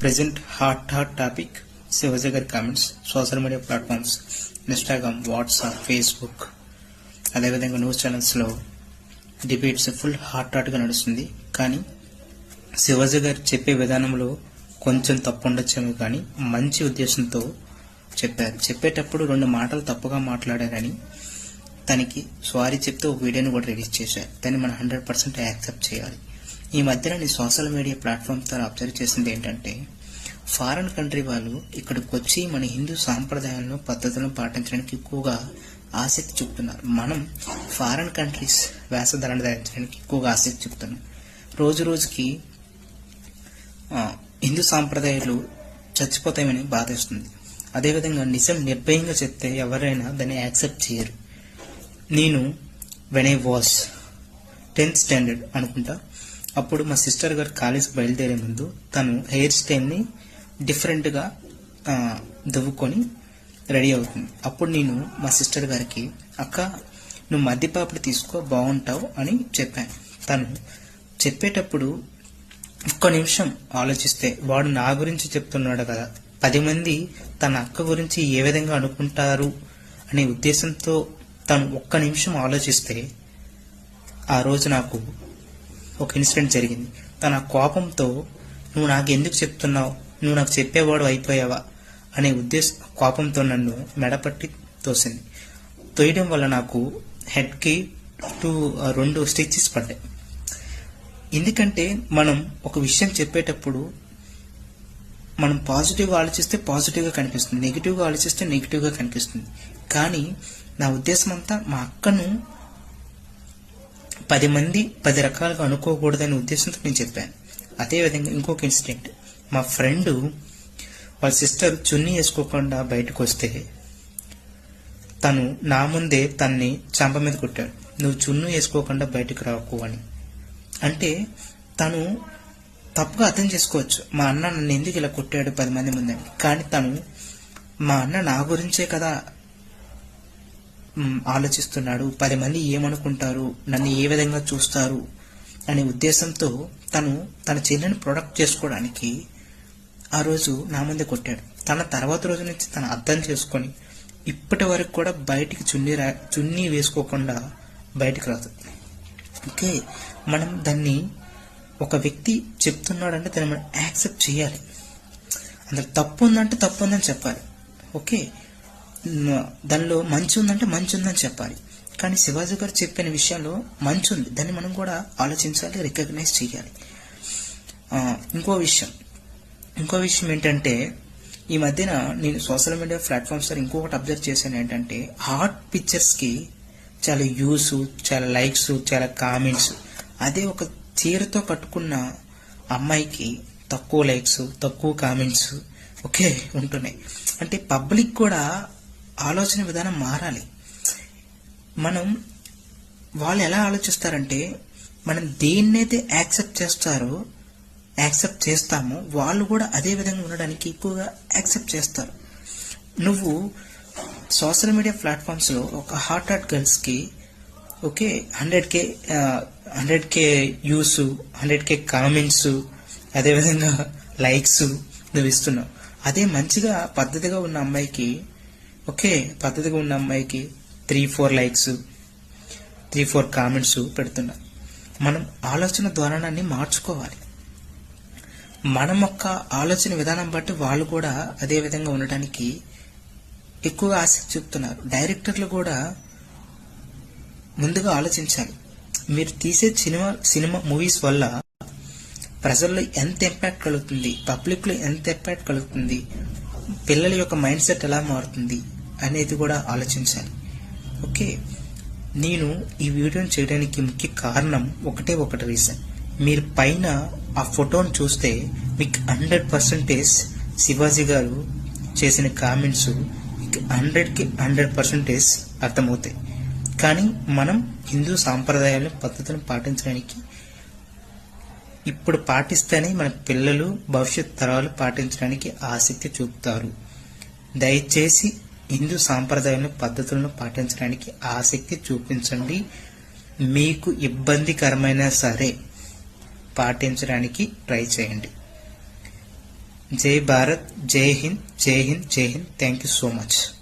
Present hot topic Shivaji గారి comments social media platforms Instagram, WhatsApp, Facebook, అదేవిధంగా news ఛానల్స్లో debates full హాట్గా నడుస్తుంది. కానీ శివాజీ గారు చెప్పే విధానంలో కొంచెం తప్పు ఉండొచ్చేమో, కానీ మంచి ఉద్దేశంతో చెప్పారు. చెప్పేటప్పుడు 2 మాటలు తప్పుగా మాట్లాడారని తనకి సారీ చెప్తే ఒక వీడియోని కూడా రిలీజ్ చేశారు. దాన్ని మనం 100% యాక్సెప్ట్ చేయాలి. ఈ మధ్యన నేను సోషల్ మీడియా ప్లాట్ఫామ్స్ ద్వారా అబ్జర్వ్ చేసింది ఏంటంటే, ఫారెన్ కంట్రీ వాళ్ళు ఇక్కడికి వచ్చి మన హిందూ సాంప్రదాయాలను, పద్ధతులను పాటించడానికి ఎక్కువగా ఆసక్తి చూపుతున్నారు. మనం ఫారెన్ కంట్రీస్ వేషధారణ ధరించడానికి ఎక్కువగా ఆసక్తి చూపుతున్నాం. రోజు రోజుకి హిందూ సాంప్రదాయాలు చచ్చిపోతాయని బాధేస్తుంది. అదేవిధంగా నిజం నిర్భయంగా చెప్తే ఎవరైనా దాన్ని యాక్సెప్ట్ చేయరు. నేను when I was 10th standard అనుకుంటా, అప్పుడు మా సిస్టర్ గారు కాలేజ్కి బయలుదేరే ముందు తను హెయిర్ స్టైల్ని డిఫరెంట్గా దువ్వుకొని రెడీ అవుతుంది. అప్పుడు నేను మా సిస్టర్ గారికి, అక్క నువ్వు మద్దిపాపుడు తీసుకో బాగుంటావు అని చెప్పాను. తను చెప్పేటప్పుడు ఒక్క నిమిషం ఆలోచిస్తే, వాడు నా గురించి చెప్తున్నాడు కదా, 10 మంది తన అక్క గురించి ఏ విధంగా అనుకుంటారు అనే ఉద్దేశంతో తను ఒక్క నిమిషం ఆలోచిస్తే, ఆ రోజు నాకు ఒక ఇన్సిడెంట్ జరిగింది. తన కోపంతో నువ్వు నాకు ఎందుకు చెప్తున్నావు, నువ్వు నాకు చెప్పేవాడు అయిపోయావా అనే కోపంతో నన్ను మెడపట్టి తోసింది. తోయడం వల్ల నాకు హెడ్కి 2 స్టిచెస్ పడ్డాయి. ఎందుకంటే మనం ఒక విషయం చెప్పేటప్పుడు మనం పాజిటివ్గా ఆలోచిస్తే పాజిటివ్గా కనిపిస్తుంది, నెగిటివ్గా ఆలోచిస్తే నెగిటివ్గా కనిపిస్తుంది. కానీ నా ఉద్దేశం అంతా మా అక్కను 10 మంది 10 రకాలుగా అనుకోకూడదనే ఉద్దేశంతో నేను చెప్పాను. అదేవిధంగా ఇంకొక ఇన్సిడెంట్, మా ఫ్రెండ్ వాళ్ళ సిస్టర్ చున్నీ వేసుకోకుండా బయటకు వస్తే తను నా ముందే తన్ని చంప మీద కొట్టాడు, నువ్వు చున్నీ వేసుకోకుండా బయటకు రాకు అని. అంటే తను తప్పుగా అర్థం చేసుకోవచ్చు, మా అన్న నన్ను ఎందుకు ఇలా కొట్టాడు 10 మంది ముందని. కానీ తను మా అన్న నా గురించే కదా ఆలోచిస్తున్నాడు, 10 మంది ఏమనుకుంటారు, నన్ను ఏ విధంగా చూస్తారు అనే ఉద్దేశంతో తను తన చెల్లిని ప్రొటెక్ట్ చేసుకోవడానికి ఆ రోజు నా ముందే కొట్టాడు. తన తర్వాత రోజు నుంచి తను అర్థం చేసుకొని ఇప్పటి వరకు కూడా బయటికి చున్నీ వేసుకోకుండా బయటికి రాదు. ఓకే, మనం దాన్ని ఒక వ్యక్తి చెప్తున్నాడంటే దాన్ని మనం యాక్సెప్ట్ చేయాలి. అందులో తప్పు ఉందంటే తప్పు ఉందని చెప్పాలి. ఓకే, దానిలో మంచి ఉందంటే మంచి ఉందని చెప్పాలి. కానీ శివాజీ గారు చెప్పిన విషయంలో మంచి ఉంది, దాన్ని మనం కూడా ఆలోచించాలి, రికగ్నైజ్ చేయాలి. ఇంకో విషయం ఏంటంటే, ఈ మధ్యన నేను సోషల్ మీడియా ప్లాట్ఫామ్స్ ద్వారా ఇంకొకటి అబ్జర్వ్ చేశాను ఏంటంటే, హాట్ పిక్చర్స్కి చాలా వ్యూస్, చాలా లైక్స్, చాలా కామెంట్స్. అదే ఒక చీరతో కట్టుకున్న అమ్మాయికి తక్కువ లైక్స్, తక్కువ కామెంట్స్ ఓకే ఉంటున్నాయి. అంటే పబ్లిక్ కూడా ఆలోచన విధానం మారాలి. వాళ్ళు ఎలా ఆలోచిస్తారంటే, మనం దేన్నైతే యాక్సెప్ట్ చేస్తామో వాళ్ళు కూడా అదే విధంగా ఉండడానికి ఎక్కువగా యాక్సెప్ట్ చేస్తారు. నువ్వు సోషల్ మీడియా ప్లాట్ఫామ్స్లో ఒక హాట్ గర్ల్స్కి okay 100K views, 100K comments, అదేవిధంగా లైక్స్ నువ్వు ఇస్తున్నావు. అదే మంచిగా పద్ధతిగా ఉన్న అమ్మాయికి 3-4 లైక్స్, 3-4 కామెంట్స్ పెడుతున్నా. మనం ఆలోచన ధోరణాన్ని మార్చుకోవాలి. మనం యొక్క ఆలోచన విధానం బట్టి వాళ్ళు కూడా అదే విధంగా ఉండటానికి ఎక్కువగా ఆసక్తి చూపుతున్నారు. డైరెక్టర్లు కూడా ముందుగా ఆలోచించాలి. మీరు తీసే సినిమా మూవీస్ వల్ల ప్రజల్లో ఎంత ఇంపాక్ట్ కలుగుతుంది, పబ్లిక్లో ఎంత ఇంపాక్ట్ కలుగుతుంది, పిల్లల యొక్క మైండ్ సెట్ ఎలా మారుతుంది అనేది కూడా ఆలోచించాలి. ఓకే, నేను ఈ వీడియోని చేయడానికి ముఖ్య కారణం ఒకటి రీజన్. మీరు పైన ఆ ఫోటోను చూస్తే మీకు 100% శివాజీ గారు చేసిన కామెంట్స్ మీకు 100కి 100% అర్థమవుతాయి. కానీ మనం హిందూ సాంప్రదాయాలను, పద్ధతులను పాటించడానికి ఇప్పుడు పాటిస్తేనే మన పిల్లలు, భవిష్యత్ తరాలు పాటించడానికి ఆసక్తి చూపుతారు. దయచేసి హిందూ సాంప్రదాయాలను, పద్ధతులను పాటించడానికి ఆసక్తి చూపించండి. మీకు ఇబ్బందికరమైనా సరే పాటించడానికి ట్రై చేయండి. జై భారత్, జై హింద్, జై హింద్, జై Hind. Thank you so much.